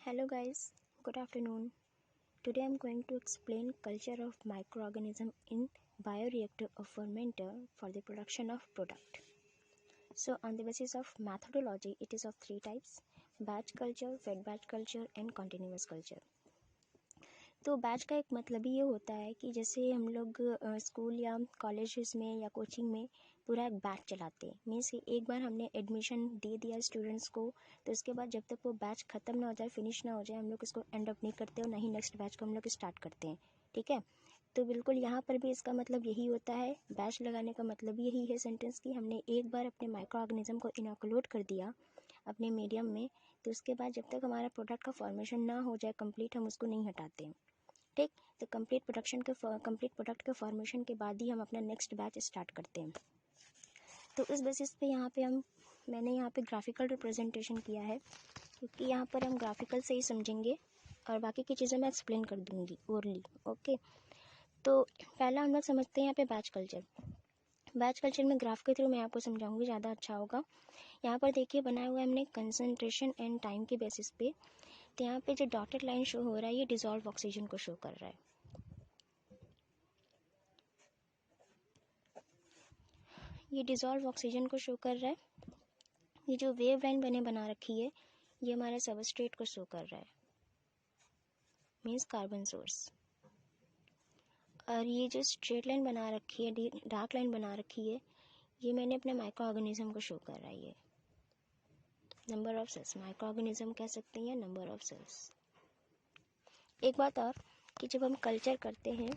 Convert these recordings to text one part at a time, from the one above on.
Hello guys, good afternoon. Today I'm going to explain culture of microorganism in bioreactor or fermenter for the production of product. So on the basis of methodology, it is of three types: batch culture, fed batch culture and continuous culture. तो batch का एक मतलब ये होता है कि जैसे हम लोग स्कूल या कॉलेजेस में या कोचिंग में पूरा एक बैच चलाते हैं। मीन्स कि एक बार हमने एडमिशन दे दिया स्टूडेंट्स को, तो उसके बाद जब तक वो बैच ख़त्म ना हो जाए, फिनिश ना हो जाए, हम लोग इसको एंड अप नहीं करते और ना ही नेक्स्ट बैच को हम लोग स्टार्ट करते हैं। ठीक है, तो बिल्कुल यहाँ पर भी इसका मतलब यही होता है। बैच लगाने का मतलब यही है सेंटेंस कि हमने एक बार अपने माइक्रो ऑर्गेनिज्म को इनोकुलेट कर दिया अपने मीडियम में, तो उसके बाद जब तक हमारा प्रोडक्ट का फॉर्मेशन ना हो जाए कंप्लीट, हम उसको नहीं हटाते हैं। ठीक, तो कंप्लीट प्रोडक्ट के फॉर्मेशन के बाद ही हम अपना नेक्स्ट बैच स्टार्ट करते हैं। तो इस बेसिस पे मैंने यहाँ पे ग्राफिकल रिप्रेजेंटेशन किया है, क्योंकि यहाँ पर हम ग्राफिकल से ही समझेंगे और बाकी की चीज़ें मैं एक्सप्लेन कर दूँगी ओरली। ओके, तो पहला हम लोग समझते हैं यहाँ पे बैच कल्चर। बैच कल्चर में ग्राफ के थ्रू मैं आपको समझाऊंगी, ज़्यादा अच्छा होगा। यहाँ पर देखिए बनाया हुआ है हमने कंसंट्रेशन एंड टाइम के बेसिस पे। तो यहाँ पे जो डॉटेड लाइन शो हो रहा है ये डिसॉल्व ऑक्सीजन को शो कर रहा है। ये डिसॉल्व ऑक्सीजन को शो कर रहा है। ये जो वेव लाइन बना रखी है ये हमारे सबस्ट्रेट को शो कर रहा है, मीन्स कार्बन सोर्स। और ये जो स्ट्रेट लाइन बना रखी है, डार्क लाइन बना रखी है, ये मैंने अपने माइक्रो ऑर्गेनिज्म को शो कर रहा है। ये number of cells, microorganism कह सकते हैं, नंबर ऑफ सेल्स। एक बात और कि जब हम कल्चर करते हैं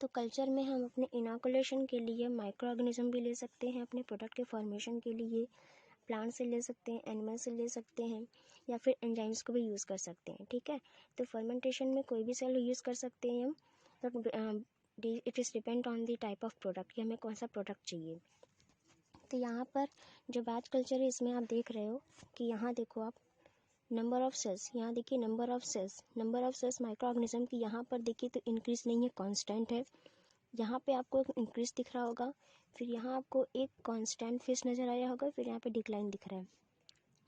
तो कल्चर में हम अपने इनोकुलेशन के लिए माइक्रो ऑर्गेनिज्म भी ले सकते हैं, अपने प्रोडक्ट के फॉर्मेशन के लिए प्लांट से ले सकते हैं, एनिमल से ले सकते हैं, या फिर एंजाइम्स को भी यूज़ कर सकते हैं। ठीक है, तो फर्मेंटेशन में कोई भी सेल यूज़ कर सकते हैं हम। तो it is depend on the type of product कि हमें कौन सा प्रोडक्ट चाहिए। तो यहाँ पर जो बैच कल्चर है इसमें आप देख रहे हो कि यहाँ देखो आप नंबर ऑफ सेल्स, यहाँ देखिए number of cells microorganism की यहाँ पर देखिए तो इंक्रीज नहीं है, कांस्टेंट है। यहाँ पे आपको एक इंक्रीज दिख रहा होगा, फिर यहाँ आपको एक कांस्टेंट फेस नज़र आया होगा, फिर यहाँ पे डिक्लाइन दिख रहा है।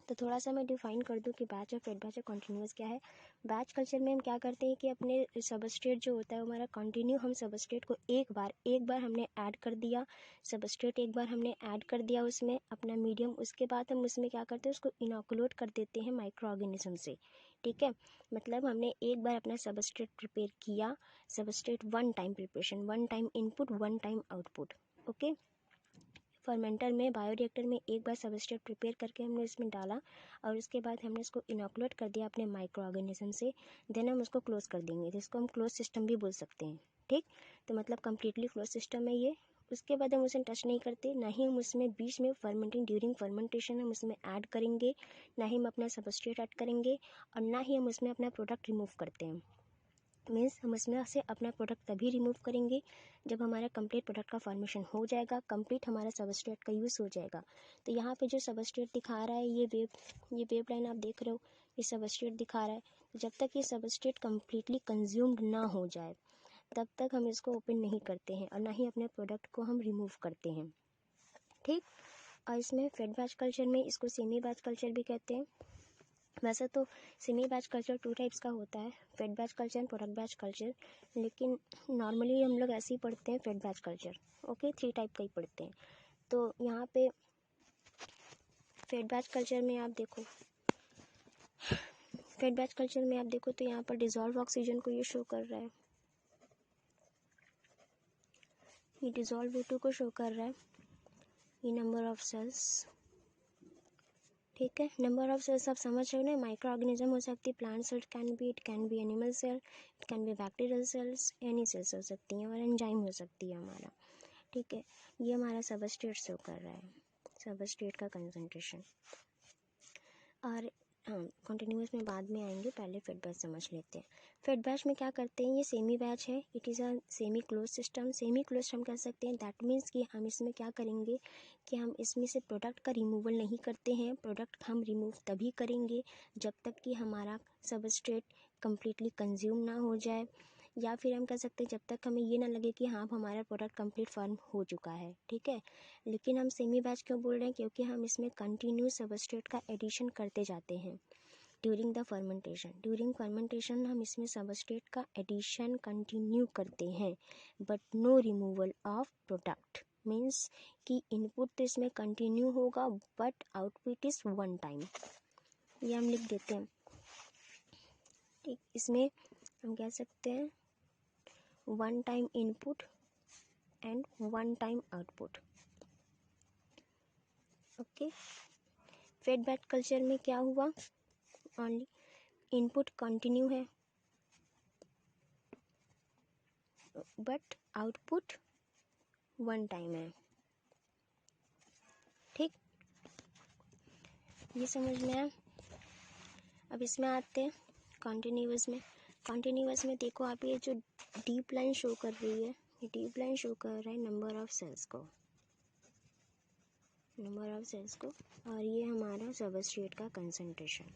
तो थोड़ा सा मैं डिफाइन कर दूँ कि बैच और फेड बैच और कंटिन्यूस क्या है। बैच कल्चर में हम क्या करते हैं कि अपने सबस्ट्रेट जो होता है हमारा कंटिन्यू, हम सबस्ट्रेट को एक बार हमने ऐड कर दिया, सबस्ट्रेट एक बार हमने ऐड कर दिया उसमें अपना मीडियम, उसके बाद हम उसमें क्या करते हैं, उसको इनोकुलेट कर देते हैं माइक्रो ऑर्गेनिज्म से। ठीक है, मतलब हमने एक बार अपना सबस्ट्रेट प्रिपेयर किया, substrate one time preparation, one time input, one time output. Okay, fermenter में, बायोरिएक्टर में एक बार सबस्ट्रेट प्रिपेयर करके हमने इसमें डाला और उसके बाद हमने इसको इनोकुलेट कर दिया अपने माइक्रो ऑर्गेनिज्म से। देन हम उसको क्लोज कर देंगे, जिसको हम क्लोज सिस्टम भी बोल सकते हैं। ठीक, तो मतलब कम्प्लीटली क्लोज सिस्टम है ये। उसके बाद हम उसे टच नहीं करते, ना ही हम उसमें बीच में ड्यूरिंग फर्मेंटेशन हम उसमें ऐड करेंगे, ना ही हम अपना सबस्ट्रेट ऐड करेंगे, और ना ही हम उसमें अपना प्रोडक्ट रिमूव करते हैं। मीन्स हम इसमें से अपना प्रोडक्ट तभी रिमूव करेंगे जब हमारा कंप्लीट प्रोडक्ट का फॉर्मेशन हो जाएगा, कंप्लीट हमारा सबस्ट्रेट का यूज़ हो जाएगा। तो यहाँ पे जो सबस्ट्रेट दिखा रहा है ये वेव लाइन आप देख रहे हो, ये सबस्ट्रेट दिखा रहा है। तो जब तक ये सबस्ट्रेट कम्प्लीटली कंज्यूम्ड ना हो जाए तब तक हम इसको ओपन नहीं करते हैं और ना ही अपने प्रोडक्ट को हम रिमूव करते हैं। ठीक, और इसमें फेड बैच कल्चर में इसको सेमी बैच कल्चर भी कहते हैं। वैसे तो semi batch culture two types का होता है, fed batch culture and product batch culture, लेकिन नॉर्मली हम लोग ऐसे ही पढ़ते हैं fed batch culture. Okay, three type का ही पढ़ते हैं। तो यहाँ पे फेड बैच कल्चर में आप देखो, तो यहाँ पर डिसॉल्व ऑक्सीजन को ये शो कर रहा है, ये डिसॉल्व O2 को शो कर रहा है, ये नंबर ऑफ सेल्स। ठीक है, नंबर ऑफ सेल्स आप समझ रहे हो ना, माइक्रो ऑर्गेनिज्म हो सकती है, plant cell it can be animal cell, it can be bacterial cells, any cells हो सकती हैं, और एंजाइम हो सकती है हमारा। ठीक है, ये हमारा सबस्ट्रेट शो कर रहा है, सबस्ट्रेट का कंसंट्रेशन। और हाँ, कंटिन्यूस में बाद में आएंगे, पहले फेड बैच समझ लेते हैं। फेड बैच में क्या करते हैं, ये सेमी बैच है, it is a semi close system. Semi close हम कह सकते हैं, दैट मीन्स कि हम इसमें क्या करेंगे कि हम इसमें से प्रोडक्ट का रिमूवल नहीं करते हैं। प्रोडक्ट हम रिमूव तभी करेंगे जब तक कि हमारा सबस्ट्रेट कम्प्लीटली कंज्यूम ना हो जाए, या फिर हम कह सकते हैं जब तक हमें ये ना लगे कि हाँ हमारा प्रोडक्ट कंप्लीट फॉर्म हो चुका है। ठीक है, लेकिन हम सेमी बैच क्यों बोल रहे हैं, क्योंकि हम इसमें कंटिन्यू सबस्ट्रेट का एडिशन करते जाते हैं। During the fermentation, during fermentation हम इसमें सबस्ट्रेट का एडिशन कंटिन्यू करते हैं but no removal of product, means कि इनपुट तो इसमें कंटिन्यू होगा but output is one time. ये हम लिख देते हैं, ठीक। इसमें हम कह सकते हैं one time input and one time output. Okay, fed batch culture में क्या हुआ, ओनली इनपुट कंटिन्यू है बट आउटपुट वन टाइम है, ठीक। ये समझ में आया। अब इसमें आते हैं कॉन्टिन्यूअस में। कॉन्टिन्यूअस में देखो आप, ये जो डीप लाइन शो कर रही है, ये डीप लाइन शो कर रहा है नंबर ऑफ सेल्स को, नंबर ऑफ सेल्स को, और ये हमारा सबस्ट्रेट का कंसंट्रेशन।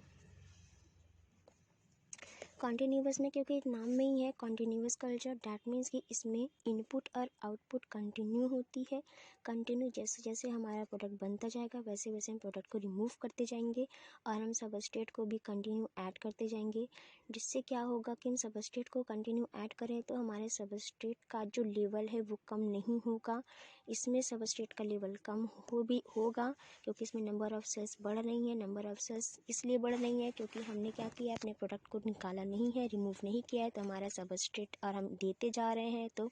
कॉन्टिन्यूअस में क्योंकि नाम में ही है कॉन्टिन्यूअस कल्चर, डैट मीन्स कि इसमें इनपुट और आउटपुट कंटिन्यू होती है। कंटिन्यू जैसे जैसे हमारा प्रोडक्ट बनता जाएगा वैसे वैसे हम प्रोडक्ट को रिमूव करते जाएंगे और हम सबस्ट्रेट को भी कंटिन्यू ऐड करते जाएंगे, जिससे क्या होगा कि हम सबस्ट्रेट को कंटिन्यू ऐड करें तो हमारे सबस्ट्रेट का जो लेवल है वो कम नहीं होगा। इसमें सबस्ट्रेट का लेवल कम होगा क्योंकि इसमें नंबर ऑफ सेल्स बढ़ रही है। नंबर ऑफ सेल्स इसलिए बढ़ रही है क्योंकि हमने क्या किया, अपने प्रोडक्ट को निकाला नहीं है, रिमूव नहीं किया है, तो हमारा सबस्ट्रेट और हम देते जा रहे हैं तो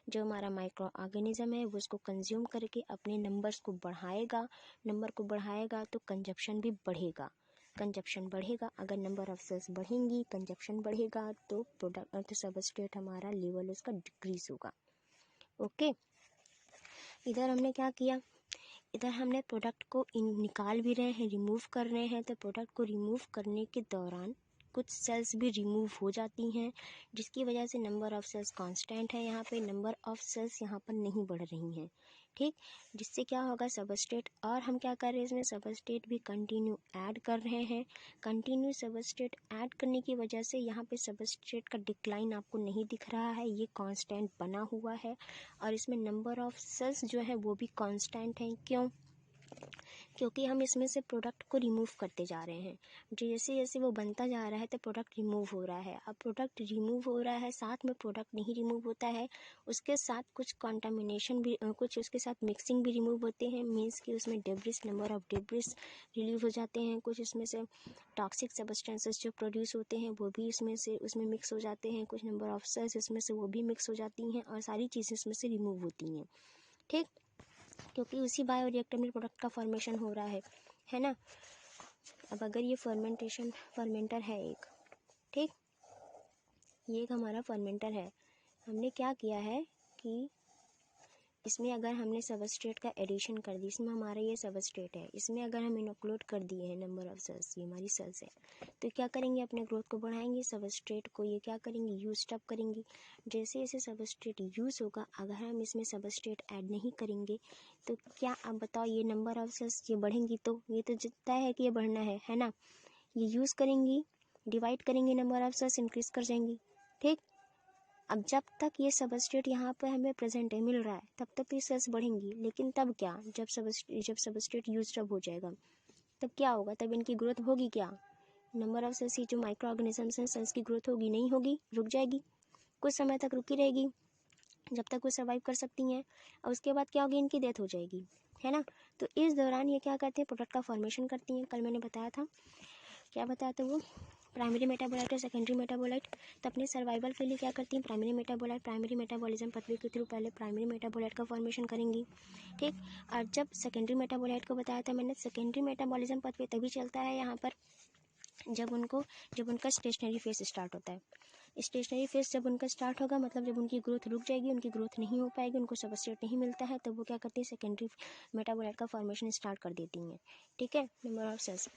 जो हमारा माइक्रो ऑर्गेनिज्म है वो उसको कंज्यूम करके अपने नंबर्स को बढ़ाएगा। नंबर को बढ़ाएगा तो कंजप्शन भी बढ़ेगा, कंजप्शन बढ़ेगा। अगर नंबर ऑफ सेल्स बढ़ेंगी, कंजप्शन बढ़ेगा तो प्रोडक्ट तो सबस्ट्रेट हमारा लेवल उसका डिक्रीज होगा। ओके, इधर हमने क्या किया, इधर हमने प्रोडक्ट को निकाल भी रहे हैं, रिमूव कर रहे हैं, तो प्रोडक्ट को रिमूव करने के दौरान कुछ सेल्स भी रिमूव हो जाती हैं, जिसकी वजह से नंबर ऑफ सेल्स कांस्टेंट है। यहाँ पे नंबर ऑफ सेल्स यहाँ पर नहीं बढ़ रही हैं, ठीक। जिससे क्या होगा, सबस्ट्रेट, और हम क्या कर रहे हैं इसमें सबस्ट्रेट भी कंटिन्यू ऐड कर रहे हैं। कंटिन्यू सबस्ट्रेट ऐड करने की वजह से यहाँ पे सबस्ट्रेट का डिक्लाइन आपको नहीं दिख रहा है, ये कांस्टेंट बना हुआ है। और इसमें नंबर ऑफ सेल्स जो है वो भी कांस्टेंट हैं। क्यों? क्योंकि हम इसमें से प्रोडक्ट को रिमूव करते जा रहे हैं। जैसे जैसे वो बनता जा रहा है तो प्रोडक्ट रिमूव हो रहा है। अब प्रोडक्ट रिमूव हो रहा है, साथ में प्रोडक्ट नहीं रिमूव होता है, उसके साथ कुछ कंटामिनेशन भी, कुछ उसके साथ मिक्सिंग भी रिमूव होते हैं। मीन्स कि उसमें debris, number of debris relieve हो जाते हैं। कुछ इसमें से टॉक्सिक सब्सटेंसेस जो प्रोड्यूस होते हैं वो भी उसमें मिक्स हो जाते हैं। कुछ नंबर ऑफ सेल्स इसमें से वो भी मिक्स हो जाती हैं और सारी चीज़ें इसमें से रिमूव होती हैं, ठीक। क्योंकि उसी बायोरिएक्टर में प्रोडक्ट का फॉर्मेशन हो रहा है ना। अब अगर ये फर्मेंटर है एक, ठीक, ये एक हमारा फर्मेंटर है। हमने क्या किया है कि इसमें अगर हमने सबस्ट्रेट का एडिशन कर दी, इसमें हमारा ये सबस्ट्रेट है, इसमें अगर हम इनोक्लूड कर दिए हैं नंबर ऑफ सेल्स, ये हमारी सेल्स है, तो क्या करेंगे, अपने ग्रोथ को बढ़ाएंगे। सबस्ट्रेट को ये क्या करेंगे, यूज अप करेंगे। जैसे जैसे सबस्ट्रेट यूज़ होगा, अगर हम इसमें सबस्ट्रेट ऐड नहीं करेंगे तो क्या, अब बताओ, ये नंबर ऑफ सेल्स ये बढ़ेंगी तो ये तो जितना है कि ये बढ़ना है ना। ये यूज़ करेंगी, डिवाइड करेंगे, नंबर ऑफ सेल्स इंक्रीज कर जाएंगी, ठीक। अब जब तक ये सबस्ट्रेट यहाँ पे हमें प्रेजेंट है, मिल रहा है, तब तक ये सेल्स बढ़ेंगी। लेकिन तब क्या, जब सबस्ट्रेट यूज अप हो जाएगा तब क्या होगा, तब इनकी ग्रोथ होगी क्या, नंबर ऑफ सेल्स, जो माइक्रो ऑर्गेनिजम्स हैं, सेल्स की ग्रोथ होगी नहीं होगी, रुक जाएगी, कुछ समय तक रुकी रहेगी जब तक वो सर्वाइव कर सकती हैं। और उसके बाद क्या होगी, इनकी डेथ हो जाएगी, है ना। तो इस दौरान ये क्या करते हैं, प्रोडक्ट का फॉर्मेशन करती हैं। कल मैंने बताया था, क्या बताया था वो, प्राइमरी मेटाबोलाइट और सेकेंडरी मेटाबोलाइट। तो अपने सर्वाइवल के लिए क्या करती हैं, प्राइमरी मेटाबोलाइट, प्राइमरी मेटाबॉलिज्म पथवे के थ्रू पहले प्राइमरी मेटाबोलाइट का फॉर्मेशन करेंगी, ठीक। और जब सेकेंडरी मेटाबोलाइट को बताया था मैंने, सेकेंडरी मेटाबॉलिज्म पथवे तभी चलता है यहाँ पर जब उनका स्टेशनरी फेज स्टार्ट होता है। स्टेशनरी फेज जब उनका स्टार्ट होगा, मतलब जब उनकी ग्रोथ रुक जाएगी, उनकी ग्रोथ नहीं हो पाएगी, उनको सबस्ट्रेट नहीं मिलता है, तब वो क्या करती है, सेकेंडरी मेटाबोलाइट का फॉर्मेशन स्टार्ट कर देती हैं, ठीक है, नंबर ऑफ सेल्स।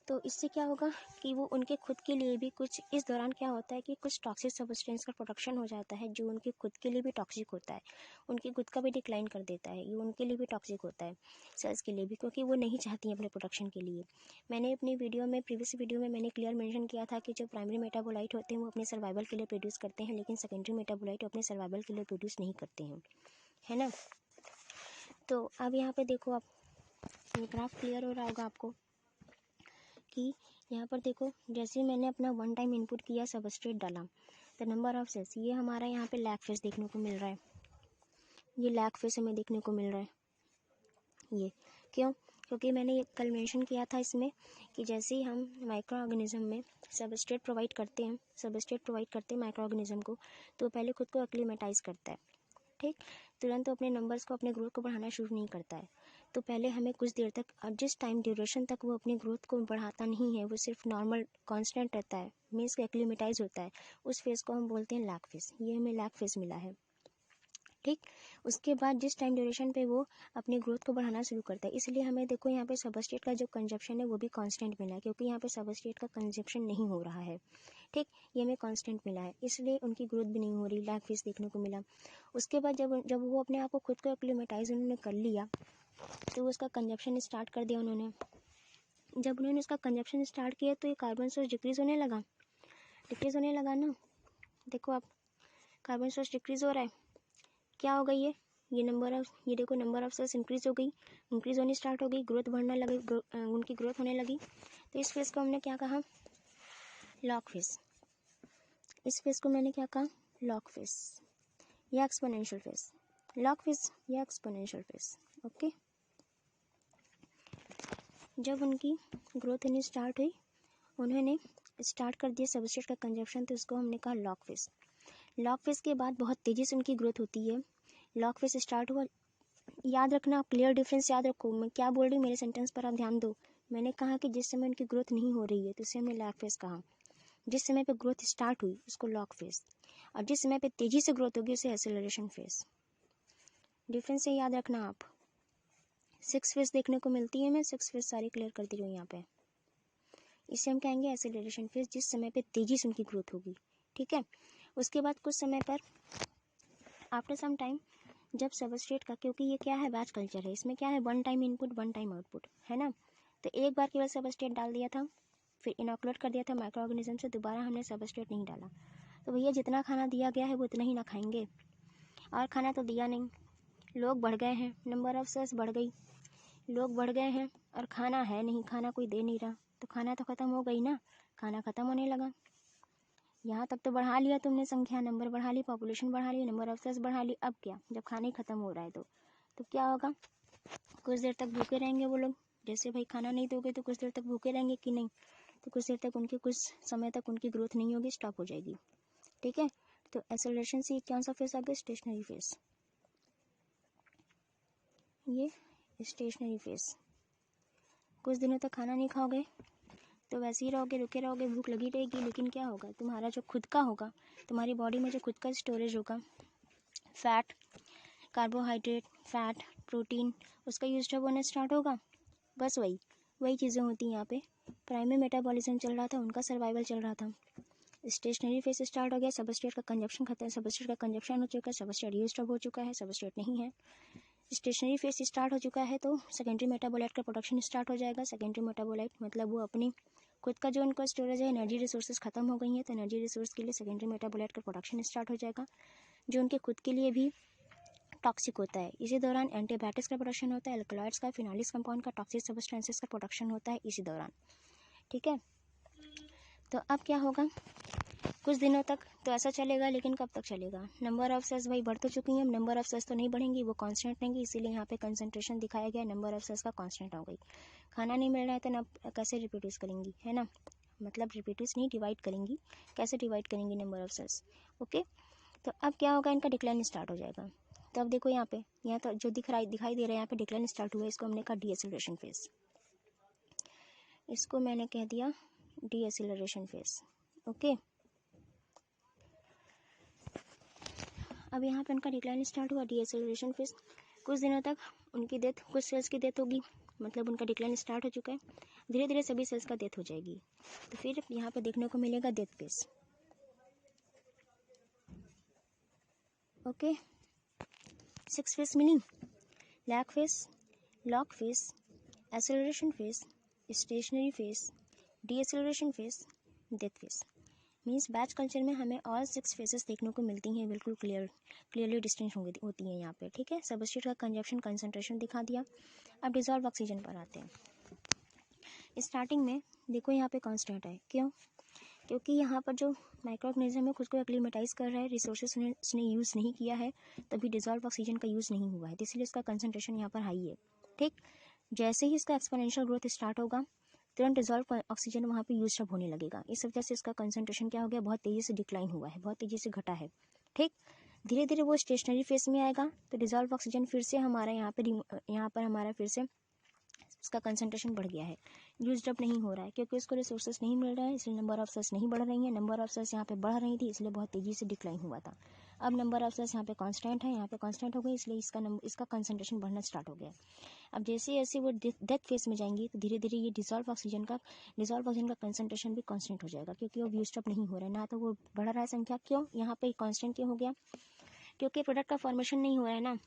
तो इससे क्या होगा कि वो उनके खुद के लिए भी कुछ, इस दौरान क्या होता है कि कुछ टॉक्सिक सब्सटेंस का प्रोडक्शन हो जाता है जो उनके खुद के लिए भी टॉक्सिक होता है, उनकी खुद का भी डिक्लाइन कर देता है, ये उनके लिए भी टॉक्सिक होता है, सेल्स के लिए भी, क्योंकि वो नहीं चाहती हैं अपने प्रोडक्शन के लिए। मैंने अपनी प्रीवियस वीडियो में मैंने क्लियर मेंशन किया था कि जो प्राइमरी मेटाबोलाइट होते हैं वो अपने सर्वाइवल के लिए प्रोड्यूस करते हैं, लेकिन सेकेंडरी मेटाबोलाइट अपने सर्वाइवल के लिए प्रोड्यूस नहीं करते हैं, है ना। तो अब यहाँ पे देखो, आप ग्राफ क्लियर हो रहा होगा आपको कि यहाँ पर देखो, जैसे ही मैंने अपना वन टाइम इनपुट किया, सबस्ट्रेट डाला, तो नंबर ऑफ सेल्स, ये हमारा यहाँ पे लैग फेज देखने को मिल रहा है। ये लैग फेज हमें देखने को मिल रहा है। ये क्यों? क्योंकि मैंने ये कल मेंशन किया था इसमें कि जैसे ही हम माइक्रो ऑर्गेनिज्म में सबस्ट्रेट प्रोवाइड करते हैं माइक्रो ऑर्गेनिज्म को, तो पहले खुद को एक्लीमेटाइज करता है, ठीक। तुरंत तो अपने नंबर्स को, अपने ग्रोथ को बढ़ाना शुरू नहीं करता है। तो पहले हमें कुछ देर तक, और जिस टाइम ड्यूरेशन तक वो अपनी ग्रोथ को बढ़ाता नहीं है, वो सिर्फ नॉर्मल कांस्टेंट रहता है, मीन्स एक्लीमेटाइज होता है, उस फेज़ को हम बोलते हैं लैग फेज। ये हमें लैग फेज मिला है, ठीक। उसके बाद जिस टाइम ड्यूरेशन पे वो अपनी ग्रोथ को बढ़ाना शुरू करता है, इसलिए हमें देखो यहाँ पे सबस्ट्रेट का जो कंजप्शन है वो भी कांस्टेंट मिला है, क्योंकि यहाँ पे सबस्ट्रेट का कंजप्शन नहीं हो रहा है, ठीक। ये हमें कांस्टेंट मिला है, इसलिए उनकी ग्रोथ भी नहीं हो रही, लैग फेज देखने को मिला। उसके बाद जब वो अपने आप को खुद को एक्लीमेटाइज उन्होंने कर लिया, तो उसका कंजप्शन स्टार्ट कर दिया उन्होंने। जब उन्होंने उसका कंजप्शन स्टार्ट किया तो ये कार्बन सोर्स डिक्रीज़ होने लगा ना। देखो आप, कार्बन सोर्स डिक्रीज़ हो रहा है, क्या हो गई है, ये देखो नंबर ऑफ सेल्स इंक्रीज होनी स्टार्ट हो गई, ग्रोथ बढ़ने लगी, उनकी ग्रोथ होने लगी। तो इस फेज़ को हमने क्या कहा? Log phase. इस फेज़ को मैंने क्या कहा? लॉग फेज या एक्सपोनेंशियल फेज। लॉग फेज या एक्सपोनेंशियल फेज, ओके। जब उनकी ग्रोथ होनी स्टार्ट हुई, उन्होंने स्टार्ट कर दिया सबस्ट्रेट का कंजप्शन, तो उसको हमने कहा लॉग फेज। लॉग फेज के बाद बहुत तेज़ी से उनकी ग्रोथ होती है। लॉग फेज स्टार्ट हुआ, याद रखना, क्लियर डिफरेंस याद रखो, मैं क्या बोल रही हूँ मेरे सेंटेंस पर आप ध्यान दो। मैंने कहा कि जिस समय उनकी ग्रोथ नहीं हो रही है तो उसे हमने लैग फेज कहा। जिस समय पे ग्रोथ स्टार्ट हुई उसको लॉग फेज, और जिस समय पे तेज़ी से ग्रोथ होगी उसे एक्सेलरेशन फेज। डिफरेंस से याद रखना आप। 6 फेज देखने को मिलती है, मैं 6 फेज सारी क्लियर कर दे रही हूँ यहाँ पे। इसे हम कहेंगे एक्सेलरेशन फेज, जिस समय पे तेज़ी से उनकी ग्रोथ होगी, ठीक है। उसके बाद कुछ समय पर, आफ्टर सम टाइम, जब सबस्ट्रेट का, क्योंकि ये क्या है, बैच कल्चर है, इसमें क्या है, one time input one time output है ना। तो एक बार केवल सबस्ट्रेट डाल दिया था, फिर इनॉकुलेट कर दिया था माइक्रो ऑर्गेनिज्म से, दोबारा हमने सबस्ट्रेट नहीं डाला, तो भैया जितना खाना दिया गया है वो उतना ही ना खाएंगे, और खाना तो दिया नहीं, लोग बढ़ गए हैं, नंबर ऑफ सेल्स बढ़ गई, लोग बढ़ गए हैं और खाना है नहीं, खाना कोई दे नहीं रहा, तो खाना तो ख़त्म हो गई ना, खाना ख़त्म होने लगा। यहाँ तक तो बढ़ा लिया तुमने, संख्या, नंबर बढ़ा ली, पॉपुलेशन बढ़ा ली, नंबर ऑफ सेल्स बढ़ा ली, अब क्या, जब खाना ही ख़त्म हो रहा है तो क्या होगा? कुछ देर तक भूखे रहेंगे वो लोग, जैसे भाई खाना नहीं दोगे तो कुछ देर तक भूखे रहेंगे कि नहीं, तो कुछ देर तक कुछ समय तक उनकी ग्रोथ नहीं होगी, स्टॉप हो जाएगी, ठीक है। तो एक्सेलरेशन से कौन सा फेज आ गया? Stationary phase. ये स्टेशनरी फेज, कुछ दिनों तक खाना नहीं खाओगे तो वैसे ही रहोगे, रुके रहोगे, भूख लगी रहेगी, लेकिन क्या होगा, तुम्हारा जो खुद का होगा, तुम्हारी बॉडी में जो खुद का स्टोरेज होगा, फैट, कार्बोहाइड्रेट, फैट, प्रोटीन, उसका यूज जब होना स्टार्ट होगा, बस वही चीज़ें होती हैं यहाँ पे। प्राइमरी मेटाबॉलिज्म चल रहा था, उनका सर्वाइवल चल रहा था। स्टेशनरी फेज स्टार्ट हो गया, सबस्ट्रेट का कंजप्शन खत्म, सबस्ट्रेट का कंजप्शन हो चुका है, सबस्ट्रेट यूज हो चुका है, सबस्ट्रेट नहीं है। स्टेशनरी फेज स्टार्ट हो चुका है तो सेकेंडरी मेटाबोलाइट का प्रोडक्शन स्टार्ट हो जाएगा। सेकेंडरी मेटाबोलाइट मतलब वो अपनी खुद का जो उनका स्टोरेज है, एनर्जी रिसोर्सेज खत्म हो गई हैं, तो एनर्जी रिसोर्स के लिए सेकेंडरी मेटाबोलाइट का प्रोडक्शन स्टार्ट हो जाएगा, जो उनके खुद के लिए भी टॉक्सिक होता है। इसी दौरान एंटीबायोटिक्स का प्रोडक्शन होता है, एल्कलॉइड्स का, फिनॉलिक्स कंपाउंड का, टॉक्सिक सब्सटेंसेस का प्रोडक्शन होता है इसी दौरान, ठीक है। तो अब क्या होगा, कुछ दिनों तक तो ऐसा चलेगा, लेकिन कब तक चलेगा? नंबर ऑफ सेल्स भाई बढ़ तो चुकी हैं, नंबर ऑफ सेल्स तो नहीं बढ़ेंगी, वो कांस्टेंट रहेंगी, इसीलिए यहाँ पे कंसंट्रेशन दिखाया गया, नंबर ऑफ सेल्स का कांस्टेंट हो गई। खाना नहीं मिल रहा है तो ना कैसे रिप्रोड्यूस करेंगी, है ना, मतलब रिप्रोड्यूस नहीं, डिवाइड करेंगी, कैसे डिवाइड करेंगी नंबर ऑफ सेल्स, ओके। तो अब क्या होगा, इनका डिक्लाइन स्टार्ट हो जाएगा। तो अब देखो यहाँ तो जो दिखाई दे रहा है, यहाँ पे डिक्लाइन स्टार्ट हुआ है, इसको हमने कहा डीएसेलरेशन फेज, इसको मैंने कह दिया डीएसेलरेशन फेज, ओके। अब यहाँ पे उनका डिक्लाइन स्टार्ट हुआ, डीएसेलरेशन फेज, कुछ दिनों तक उनकी डेथ, कुछ सेल्स की डेथ होगी, मतलब उनका डिक्लाइन स्टार्ट हो चुका है, धीरे धीरे सभी सेल्स का डेथ हो जाएगी, तो फिर यहाँ पे देखने को मिलेगा डेथ फेज, ओके। 6 फेज मिली, lag phase, log phase, acceleration phase, stationary phase, deceleration phase, death phase. Means batch culture में हमें ऑल 6 फेजेस देखने को मिलती हैं, बिल्कुल क्लियरली डिस्टिंक्ट होती हैं यहाँ पे, ठीक है। सबस्ट्रेट का कंजप्शन कंसंट्रेशन दिखा दिया। अब डिसॉल्व ऑक्सीजन पर आते हैं। स्टार्टिंग में देखो यहाँ पे कांस्टेंट है, क्यों? क्योंकि यहाँ पर जो माइक्रो ऑर्गेनिज्म है खुद को एक्लीमेटाइज कर रहा है, रिसोर्सेस उसने यूज़ नहीं किया है, तभी डिजॉल्व ऑक्सीजन का यूज़ नहीं हुआ है, तो इसलिए इसका कंसंट्रेशन यहाँ पर हाई है। ठीक, जैसे ही इसका एक्सपोनेंशियल ग्रोथ स्टार्ट होगा तुरंत डिजॉल्व ऑक्सीजन वहाँ पे यूज अप होने लगेगा। इस वजह से इसका कंसंट्रेशन क्या हो गया, बहुत तेज़ी से डिक्लाइन हुआ है, बहुत तेज़ी से घटा है। ठीक, धीरे धीरे वो स्टेशनरी फेस में आएगा तो डिजॉल्व ऑक्सीजन फिर से हमारा यहाँ पर हमारा फिर से इसका कंसंट्रेशन बढ़ गया है, यूज अप नहीं हो रहा है, क्योंकि उसको रिसोर्सेज नहीं मिल रहा है, इसलिए नंबर ऑफ सेल्स नहीं बढ़ रही है। नंबर ऑफ सेल्स यहाँ पे बढ़ रही थी, इसलिए बहुत तेज़ी से डिक्लाइन हुआ था। अब नंबर ऑफ सेल्स यहाँ पे कांस्टेंट है, यहाँ पे कांस्टेंट हो गई, इसलिए इसका कंसंट्रेशन बढ़ना स्टार्ट हो गया। अब जैसे जैसे वो डेथ फेस में जाएंगी तो धीरे धीरे ये डिजॉल्व ऑक्सीजन का कंसंट्रेशन भी कांस्टेंट हो जाएगा, क्योंकि वो यूज अप नहीं हो रहा है, ना तो वो बढ़ रहा है संख्या। क्यों यहाँ पे कांस्टेंट क्यों हो गया? क्योंकि प्रोडक्ट का फॉर्मेशन नहीं हो रहा है ना,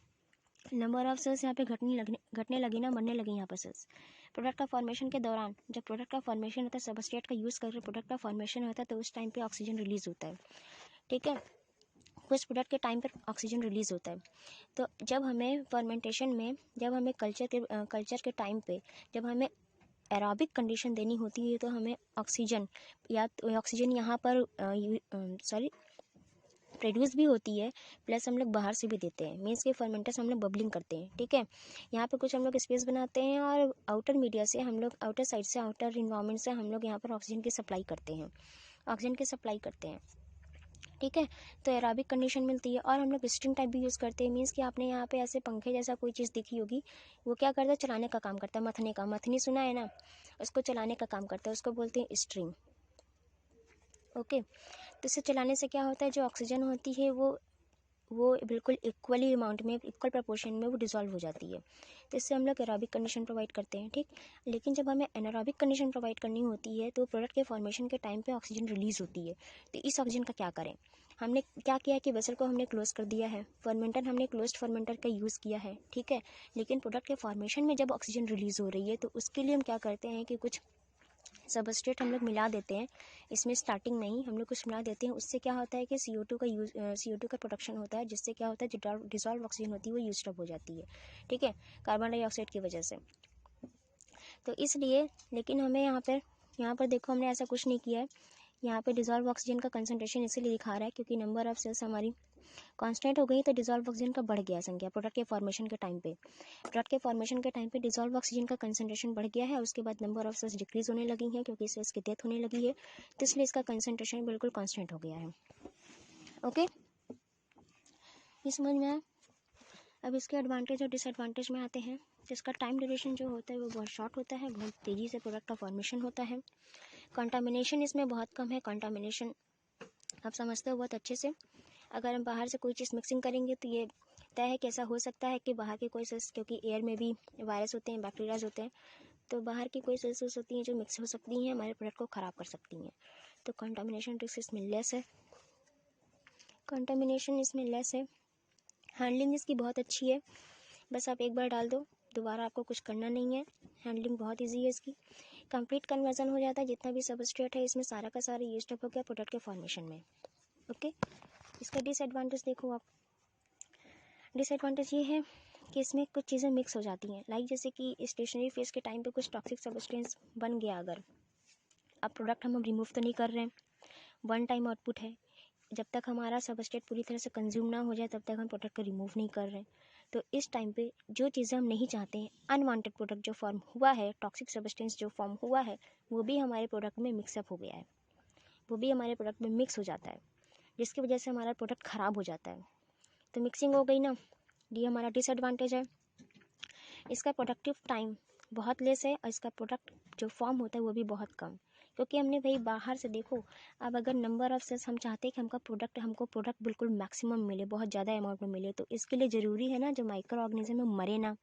नंबर ऑफ सेल्स यहाँ पे घटने लगी ना, बढ़ने लगी यहाँ पर सेल्स। प्रोडक्ट का फॉर्मेशन के दौरान जब प्रोडक्ट का फॉर्मेशन होता है, सबस्ट्रेट का यूज़ करके प्रोडक्ट का फॉर्मेशन होता है, तो उस टाइम पे ऑक्सीजन रिलीज होता है। ठीक है, कुछ प्रोडक्ट के टाइम पर ऑक्सीजन रिलीज होता है। तो जब हमें फर्मेंटेशन में, जब हमें कल्चर के टाइम पे जब हमें एरोबिक कंडीशन देनी होती है, तो हमें ऑक्सीजन यहाँ पर प्रोड्यूस भी होती है, प्लस हम लोग बाहर से भी देते हैं, मीन्स के फर्मेंटर्स हम लोग बबलिंग करते हैं। ठीक है, यहाँ पे कुछ हम लोग स्पेस बनाते हैं और आउटर मीडिया से हम लोग, आउटर साइड से, आउटर इन्वायरमेंट से हम लोग यहाँ पर ऑक्सीजन की सप्लाई करते हैं, ठीक है, तो एरोबिक कंडीशन मिलती है। और हम लोग स्ट्रिंग टाइप भी यूज़ करते हैं, मीन्स कि आपने यहाँ पे ऐसे पंखे जैसा कोई चीज़ देखी होगी, वो क्या करता है, चलाने का काम करता है, मथनी सुना है ना, उसको चलाने का काम करता है, उसको बोलते हैं स्ट्रिंग। ओके, तो इसे चलाने से क्या होता है, जो ऑक्सीजन होती है वो बिल्कुल इक्वली अमाउंट में, इक्वल प्रपोर्शन में वो डिसॉल्व हो जाती है, तो इससे हम लोग एरोबिक कंडीशन प्रोवाइड करते हैं। ठीक, लेकिन जब हमें एनारोबिक कंडीशन प्रोवाइड करनी होती है तो प्रोडक्ट के फॉर्मेशन के टाइम पे ऑक्सीजन रिलीज होती है, तो इस ऑक्सीजन का क्या करें? हमने क्या किया कि वेसल को हमने क्लोज कर दिया है, फर्मेंटर हमने क्लोज्ड फर्मेंटर का यूज़ किया है। ठीक है, लेकिन प्रोडक्ट के फॉर्मेशन में जब ऑक्सीजन रिलीज हो रही है तो उसके लिए हम क्या करते हैं कि कुछ सबस्ट्रेट हम लोग मिला देते हैं, इसमें स्टार्टिंग में ही हम लोग कुछ मिला देते हैं। उससे क्या होता है कि CO2 का प्रोडक्शन होता है, जिससे क्या होता है, जो डिजॉल्व ऑक्सीजन होती है वो यूज अप हो जाती है। ठीक है, कार्बन डाइऑक्साइड की वजह से। तो इसलिए, लेकिन हमें यहाँ पर देखो हमने ऐसा कुछ नहीं किया है, यहाँ पे डिजॉल्व ऑक्सीजन का कंसंट्रेशन इसीलिए दिखा रहा है क्योंकि नंबर ऑफ सेल्स हमारी कांस्टेंट हो गई, तो डिजॉल्व ऑक्सीजन का बढ़ गया संख्या प्रोडक्ट के फॉर्मेशन के टाइम पे डिजॉल्व ऑक्सीजन का कंसंट्रेशन बढ़ गया है, उसके बाद नंबर ऑफ सेल्स डिक्रीज होने लगी हैं क्योंकि सेल्स की डेथ होने लगी है, तो इसलिए इसका कंसंट्रेशन बिल्कुल कांस्टेंट हो गया है। ओके, ये समझ में आया? अब इसके एडवांटेज और डिसएडवांटेज में आते हैं। तो इसका टाइम ड्यूरेशन जो होता है वो बहुत शॉर्ट होता है, बहुत तेज़ी से प्रोडक्ट का फॉर्मेशन होता है। कंटामिनेशन इसमें बहुत कम है, कंटामिनेशन आप समझते हो बहुत अच्छे से। अगर हम बाहर से कोई चीज़ मिक्सिंग करेंगे तो ये तय है कि ऐसा हो सकता है कि बाहर के कोई सेल्स, क्योंकि एयर में भी वायरस होते हैं, बैक्टीरियाज होते हैं, तो बाहर की कोई सेल्स होती हैं जो मिक्स हो सकती हैं, हमारे प्रोडक्ट को ख़राब कर सकती हैं। तो कंटामिनेशन रिस्क इसमें लेस है, हैंडलिंग इसकी बहुत अच्छी है, बस आप एक बार डाल दो, दोबारा आपको कुछ करना नहीं है, हैंडलिंग बहुत ईजी है इसकी। कंप्लीट कन्वर्जन हो जाता है, जितना भी सबस्ट्रेट है इसमें सारा का सारा यूज्ड अप हो गया प्रोडक्ट के फॉर्मेशन में। ओके, इसका डिसएडवांटेज देखो आप, डिसएडवांटेज ये है कि इसमें कुछ चीज़ें मिक्स हो जाती हैं, लाइक जैसे कि स्टेशनरी फेज के टाइम पे कुछ टॉक्सिक सब्सटेंस बन गया अगर, अब प्रोडक्ट हम रिमूव तो नहीं कर रहे हैं, वन टाइम आउटपुट है, जब तक हमारा सबस्ट्रेट पूरी तरह से कंज्यूम ना हो जाए तब तक हम प्रोडक्ट को रिमूव नहीं कर रहे हैं। तो इस टाइम पे जो चीज़ें हम नहीं चाहते हैं, अनवांटेड प्रोडक्ट जो फॉर्म हुआ है, टॉक्सिक सब्सटेंस जो फॉर्म हुआ है, वो भी हमारे प्रोडक्ट में मिक्सअप हो गया है, वो भी हमारे प्रोडक्ट में मिक्स हो जाता है, जिसकी वजह से हमारा प्रोडक्ट ख़राब हो जाता है। तो मिक्सिंग हो गई ना, ये हमारा डिसएडवांटेज है। इसका प्रोडक्टिव टाइम बहुत लेस है और इसका प्रोडक्ट जो फॉर्म होता है वो भी बहुत कम, क्योंकि हमने भाई बाहर से देखो, अब अगर नंबर ऑफ सेल्स हम चाहते हैं कि हमको प्रोडक्ट बिल्कुल मैक्सिमम मिले, बहुत ज़्यादा अमाउंट में मिले, तो इसके लिए ज़रूरी है ना जो माइक्रो ऑर्गेनिज्म है मरे ना,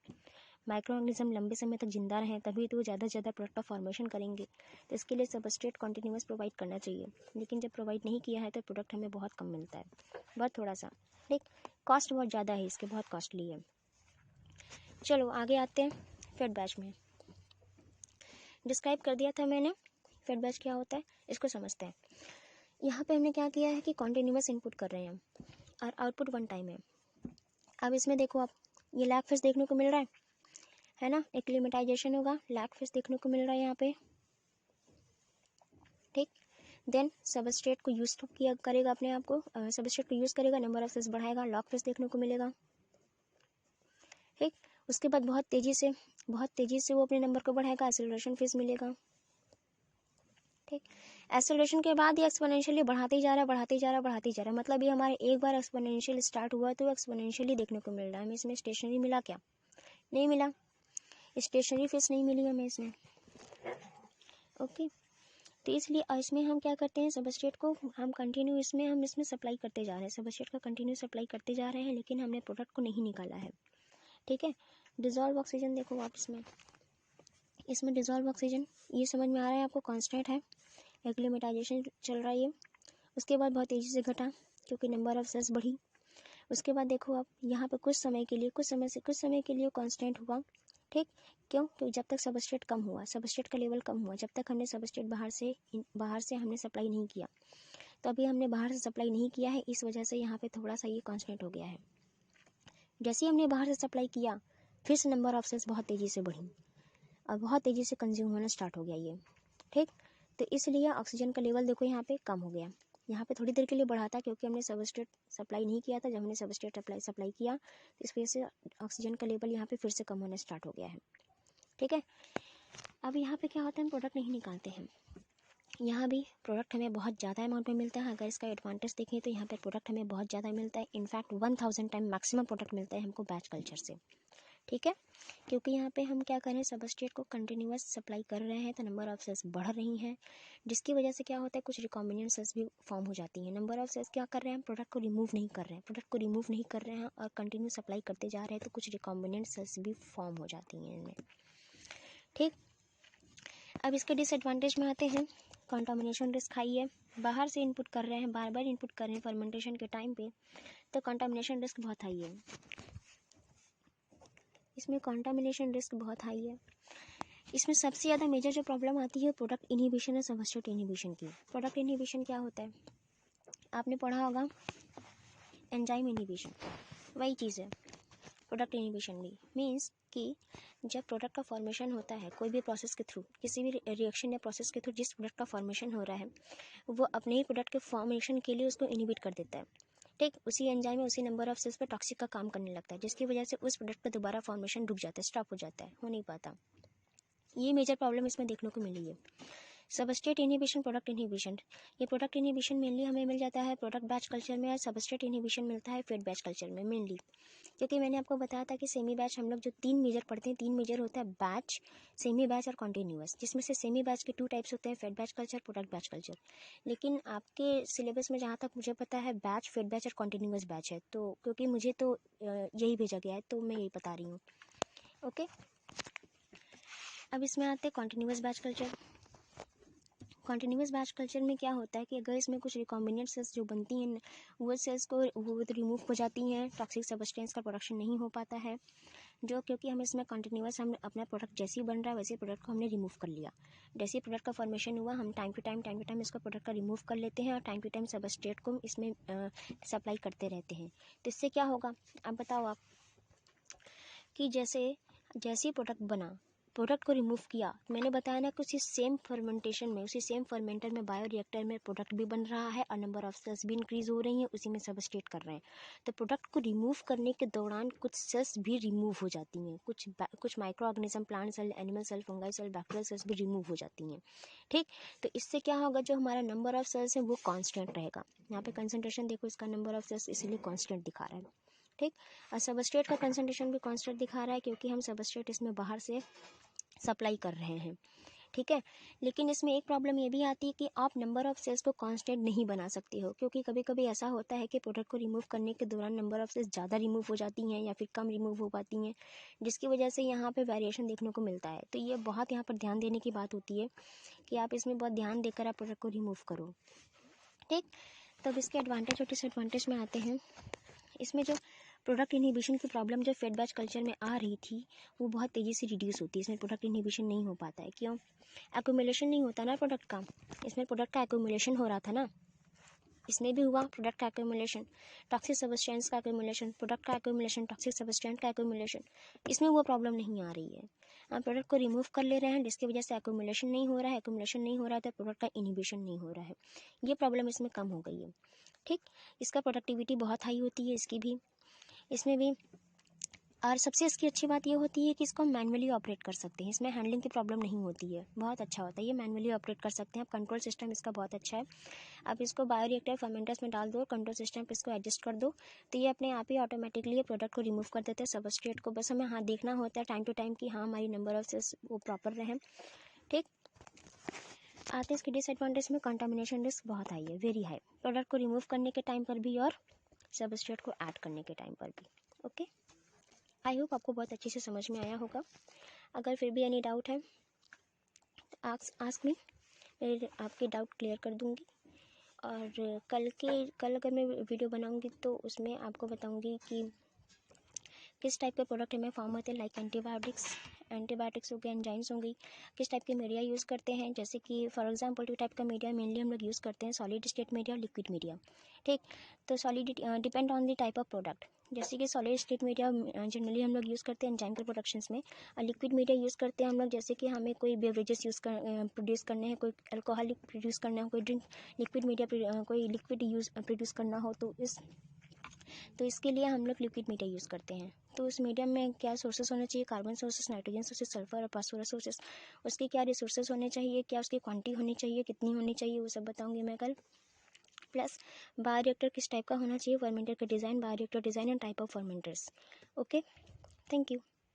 माइक्रो ऑर्गेनिज्म लंबे समय तक जिंदा रहें, तभी तो वो ज़्यादा से ज़्यादा प्रोडक्ट का फॉर्मेशन करेंगे। तो इसके लिए सबस्ट्रेट कॉन्टिन्यूस प्रोवाइड करना चाहिए, लेकिन जब प्रोवाइड नहीं किया है तो प्रोडक्ट हमें बहुत कम मिलता है, बहुत थोड़ा सा। ठीक, कॉस्ट बहुत ज़्यादा है इसके, बहुत कॉस्टली है। चलो आगे आते हैं फेड बैच में। डिस्क्राइब कर दिया था मैंने फेड बैच क्या होता है, इसको समझते हैं। यहाँ पे हमने क्या किया है कि कॉन्टिन्यूस इनपुट कर रहे हैं हम और आउटपुट वन टाइम है। अब इसमें देखो आप, ये लैग फेज देखने को मिल रहा है ना, एक्लीमेटाइजेशन होगा, लैग फेज देखने को मिल रहा है यहाँ पे। देन सबस्ट्रेट को यूज़ किया करेगा, अपने आप को सबस्ट्रेट को यूज़ करेगा, नंबर ऑफ सेल्स बढ़ाएगा, लॉग फेज देखने को मिलेगा। ठीक, उसके बाद बहुत तेज़ी से वो अपने नंबर को बढ़ाएगा, एक्सेलरेशन फेज मिलेगा। ठीक, एक्सेलरेशन के बाद ये एक्सपोनेंशियली बढ़ाते ही जा रहा है। मतलब ये हमारे एक बार एक्सपोनेंशियल स्टार्ट हुआ तो एक्सपोनेंशियली देखने को मिल रहा है। हमें इसमें स्टेशनरी मिला क्या? नहीं मिला, स्टेशनरी फेज नहीं मिली हमें इसमें। ओके, तो इसलिए इसमें हम क्या करते हैं, सबस्ट्रेट को हम कंटिन्यू हम इसमें सप्लाई करते जा रहे हैं, सबस्ट्रेट का कंटिन्यू सप्लाई करते जा रहे हैं, लेकिन हमने प्रोडक्ट को नहीं निकाला है। ठीक है, डिजॉल्व ऑक्सीजन देखो आप इसमें डिजॉल्व ऑक्सीजन, ये समझ में आ रहा है आपको, कांस्टेंट है, एक्लिमेटाइजेशन चल रहा है ये। उसके बाद बहुत तेज़ी से घटा क्योंकि नंबर ऑफ सेल्स बढ़ी। उसके बाद देखो आप यहाँ पे कुछ समय के लिए कांस्टेंट हुआ। ठीक, क्यों? क्योंकि जब तक सबस्ट्रेट कम हुआ, सबस्ट्रेट का लेवल कम हुआ, जब तक हमने सबस्ट्रेट बाहर से हमने सप्लाई नहीं किया, तो अभी हमने बाहर से सप्लाई नहीं किया है, इस वजह से यहाँ पे थोड़ा सा ये कांस्टेंट हो गया है। जैसे ही हमने बाहर से सप्लाई किया, फिर से नंबर ऑफ सेल्स बहुत तेज़ी से बढ़ी और बहुत तेज़ी से कंज्यूम होना स्टार्ट हो गया ये। ठीक, तो इसलिए ऑक्सीजन का लेवल देखो यहाँ पे कम हो गया। यहाँ पे थोड़ी देर के लिए बढ़ा था क्योंकि हमने सबस्ट्रेट सप्लाई नहीं किया था। जब हमने सबस्ट्रेट सप्लाई किया तो इस वजह से ऑक्सीजन का लेवल यहाँ पे फिर से कम होना स्टार्ट हो गया है। ठीक है, अब यहाँ पे क्या होता है, हम प्रोडक्ट नहीं निकालते हैं। यहाँ भी प्रोडक्ट हमें बहुत ज़्यादा अमाउंट में मिलता है। अगर इसका एडवांटेज देखें तो यहाँ पे प्रोडक्ट हमें बहुत ज़्यादा मिलता है। इनफैक्ट 1000 टाइम मैक्सिमम प्रोडक्ट मिलता है हमको बैच कल्चर से। ठीक है, क्योंकि यहाँ पे हम क्या कर रहे हैं, सबस्ट्रेट को कंटिन्यूअस सप्लाई कर रहे हैं, तो नंबर ऑफ सेल्स बढ़ रही हैं, जिसकी वजह से क्या होता है, कुछ रिकॉम्बिनेंट सेल्स भी फॉर्म हो जाती हैं। नंबर ऑफ सेल्स क्या कर रहे हैं, हम प्रोडक्ट को रिमूव नहीं कर रहे हैं और कंटिन्यू सप्लाई करते जा रहे हैं, तो कुछ रिकॉम्बिनेंट सेल्स भी फॉर्म हो जाती हैं इनमें। ठीक, अब इसके डिसएडवांटेज में आते हैं। कंटामिनेशन रिस्क हाई है, बाहर से इनपुट कर रहे हैं, बार बार इनपुट कर रहे हैं फर्मेंटेशन के टाइम पे, तो कंटामिनेशन रिस्क बहुत हाई है। इसमें कंटामिनेशन रिस्क बहुत हाई है। इसमें सबसे ज़्यादा मेजर जो प्रॉब्लम आती है प्रोडक्ट इनहिबिशन और सबस्ट्रेट इनहिबिशन की। प्रोडक्ट इनहिबिशन क्या होता है, आपने पढ़ा होगा, एंजाइम इनहिबिशन, वही चीज़ है। प्रोडक्ट इनहिबिशन भी मीन्स कि जब प्रोडक्ट का फॉर्मेशन होता है कोई भी प्रोसेस के थ्रू, किसी भी रिएक्शन या प्रोसेस के थ्रू जिस प्रोडक्ट का फॉर्मेशन हो रहा है, वो अपने ही प्रोडक्ट के फॉर्मेशन के लिए उसको इनहिबिट कर देता है। ठीक, उसी एंजाइम में उसी नंबर ऑफ सेल्स पर टॉक्सिक का काम करने लगता है, जिसकी वजह से उस प्रोडक्ट का दोबारा फॉर्मेशन रुक जाता है, स्टॉप हो जाता है, हो नहीं पाता। ये मेजर प्रॉब्लम इसमें देखने को मिली है। सबस्ट्रेट इनहिबिशन, प्रोडक्ट इनहिबिशन, ये प्रोडक्ट इनहिबिशन मेनली हमें मिल जाता है प्रोडक्ट बैच कल्चर में, और सबस्ट्रेट इनहिबिशन मिलता है फीड बैच कल्चर में मेनली। क्योंकि मैंने आपको बताया था कि सेमी बैच हम लोग जो 3 मेजर पढ़ते हैं, 3 मेजर होता है, बैच, सेमी बैच और कॉन्टिन्यूअस, जिसमें से सेमी बैच के 2 टाइप्स होते हैं, feed batch culture, product batch culture. लेकिन आपके सिलेबस में जहाँ तक मुझे पता है बैच, फीड बैच और कॉन्टिन्यूअस बैच है, तो क्योंकि मुझे तो यही भेजा गया है तो मैं यही बता रही हूँ। ओके, अब इसमें आते हैं continuous batch culture. Continuous batch culture में क्या होता है कि अगर इसमें कुछ रिकॉम्बिनेंट सेल्स जो बनती हैं, वो सेल्स को वो रिमूव हो जाती हैं, टॉक्सिक सब्सटेंस का प्रोडक्शन नहीं हो पाता है, जो क्योंकि हम इसमें कंटिन्यूअस हम अपना प्रोडक्ट जैसे ही बन रहा है वैसे प्रोडक्ट को हमने रिमूव कर लिया। जैसे ही प्रोडक्ट का फॉर्मेशन हुआ, हम टाइम टू टाइम इसका प्रोडक्ट का रिमूव कर लेते हैं और टाइम टू टाइम सबस्ट्रेट को इसमें सप्लाई करते रहते हैं। तो इससे क्या होगा, अब बताओ आप, कि जैसे ही प्रोडक्ट बना, प्रोडक्ट को रिमूव किया, मैंने बताया ना कि उसी सेम फर्मेंटेशन में, उसी सेम फर्मेंटर में, बायो रिएक्टर में प्रोडक्ट भी बन रहा है और नंबर ऑफ सेल्स भी इंक्रीज हो रही हैं, उसी में सबस्ट्रेट कर रहे हैं। तो प्रोडक्ट को रिमूव करने के दौरान कुछ सेल्स भी रिमूव हो जाती हैं, कुछ microorganism, plant cell, animal cell, fungi cell, bacterial cells भी रिमूव हो जाती हैं। ठीक, तो इससे क्या होगा, जो हमारा नंबर ऑफ सेल्स है वो कॉन्स्टेंट रहेगा। यहाँ पे कंसंट्रेशन देखो, इसका नंबर ऑफ सेल्स इसीलिए कॉन्स्टेंट दिखा रहा है। ठीक, और सबस्ट्रेट का कंसंट्रेशन भी कांस्टेंट दिखा रहा है क्योंकि हम सबस्ट्रेट इसमें बाहर से सप्लाई कर रहे हैं। ठीक है, लेकिन इसमें एक प्रॉब्लम ये भी आती है कि आप नंबर ऑफ सेल्स को कांस्टेंट नहीं बना सकते हो, क्योंकि कभी कभी ऐसा होता है कि प्रोडक्ट को रिमूव करने के दौरान नंबर ऑफ सेल्स ज़्यादा रिमूव हो जाती हैं या फिर कम रिमूव हो पाती हैं, जिसकी वजह से यहाँ पे वेरिएशन देखने को मिलता है। तो ये बहुत यहाँ पर ध्यान देने की बात होती है कि आप इसमें बहुत ध्यान देकर आप प्रोडक्ट को रिमूव करो। ठीक, तब इसके एडवांटेज और डिसएडवांटेज में आते हैं। इसमें जो प्रोडक्ट इनहिबिशन की प्रॉब्लम जो फीड बैच कल्चर में आ रही थी, वो बहुत तेज़ी से रिड्यूस होती है। इसमें प्रोडक्ट इनहिबिशन नहीं हो पाता है, क्यों? एक्यूमुलेशन नहीं होता ना प्रोडक्ट का, इसमें प्रोडक्ट का एक्यूमुलेशन हो रहा था ना, इसमें भी हुआ प्रोडक्ट का एक्यूमुलेशन, टॉक्सिक सब्सटेंस का एक्यूमुलेशन, प्रोडक्ट का एक्यूमुलेशन, टॉक्सिक सब्सटेंस का एक्यूमुलेशन। इसमें वो प्रॉब्लम नहीं आ रही है। हम प्रोडक्ट को रिमूव कर ले रहे हैं जिसकी वजह से एक्यूमुलेशन नहीं हो रहा है, एक्यूमुलेशन नहीं हो रहा है तो प्रोडक्ट का इनिबिशन नहीं हो रहा है। ये प्रॉब्लम इसमें कम हो गई है। ठीक, इसका प्रोडक्टिविटी बहुत हाई होती है इसकी भी, इसमें भी। और सबसे इसकी अच्छी बात ये होती है कि इसको हम मैनुअली ऑपरेट कर सकते हैं, इसमें हैंडलिंग की प्रॉब्लम नहीं होती है, बहुत अच्छा होता है। ये मैनुअली ऑपरेट कर सकते हैं आप, कंट्रोल सिस्टम इसका बहुत अच्छा है। आप इसको बायोरिएक्टर फर्मेंटर्स में डाल दो, कंट्रोल सिस्टम पे इसको एडजस्ट कर दो, तो ये अपने आप ही ऑटोमेटिकली ये प्रोडक्ट को रिमूव कर देते हैं सबस्ट्रेट को। बस हमें हाँ देखना होता है टाइम टू टाइम कि हाँ हमारी नंबर ऑफ सेल्स वो प्रॉपर रहें। ठीक, आते हैं इसकी डिसएडवांटेज में। कंटामिनेशन रिस्क बहुत हाई है, वेरी हाई, प्रोडक्ट को रिमूव करने के टाइम पर भी और सबस्ट्रेट को ऐड करने के टाइम पर भी। ओके, आई होप आपको बहुत अच्छे से समझ में आया होगा। अगर फिर भी एनी डाउट है तो आस्क मी, मैं आपके डाउट क्लियर कर दूँगी। और कल अगर मैं वीडियो बनाऊँगी तो उसमें आपको बताऊँगी कि किस टाइप के प्रोडक्ट हमें फॉर्म होते हैं, लाइक एंटीबायोटिक्स हो गए, एंजाइम्स होंगी, किस टाइप के मीडिया यूज़ करते हैं। जैसे कि फॉर एग्जांपल 2 टाइप का मीडिया मेनली हम लोग यूज़ करते हैं, सॉलिड स्टेट मीडिया और लिक्विड मीडिया। ठीक, तो solid depend on the type of product. जैसे कि सॉलिड स्टेट मीडिया जनरली हम लोग यूज़ करते हैं एंजाइम के प्रोडक्शंस में, और लिक्विड मीडिया यूज़ करते हैं हम लोग जैसे कि हमें कोई बेवरेजेस प्रोड्यूस करने हैं, कोई अल्कोहलिक प्रोड्यूस करना हो, कोई ड्रिंक लिक्विड मीडिया कोई लिक्विड प्रोड्यूस करना हो, तो इसके लिए हम लोग लिक्विड मीडिया यूज़ करते हैं। तो उस मीडियम में क्या सोर्सेस होने चाहिए, carbon sources, nitrogen sources, sulphur और फास्फोरस सोर्सेस, उसके क्या रिसोर्सेज होने चाहिए, क्या उसकी क्वांटिटी होनी चाहिए, कितनी होनी चाहिए, वो सब बताऊंगी मैं कल। प्लस बायोरिएक्टर किस टाइप का होना चाहिए, फर्मेंटर का design, bioreactor design and type of fermenters. Okay, thank you.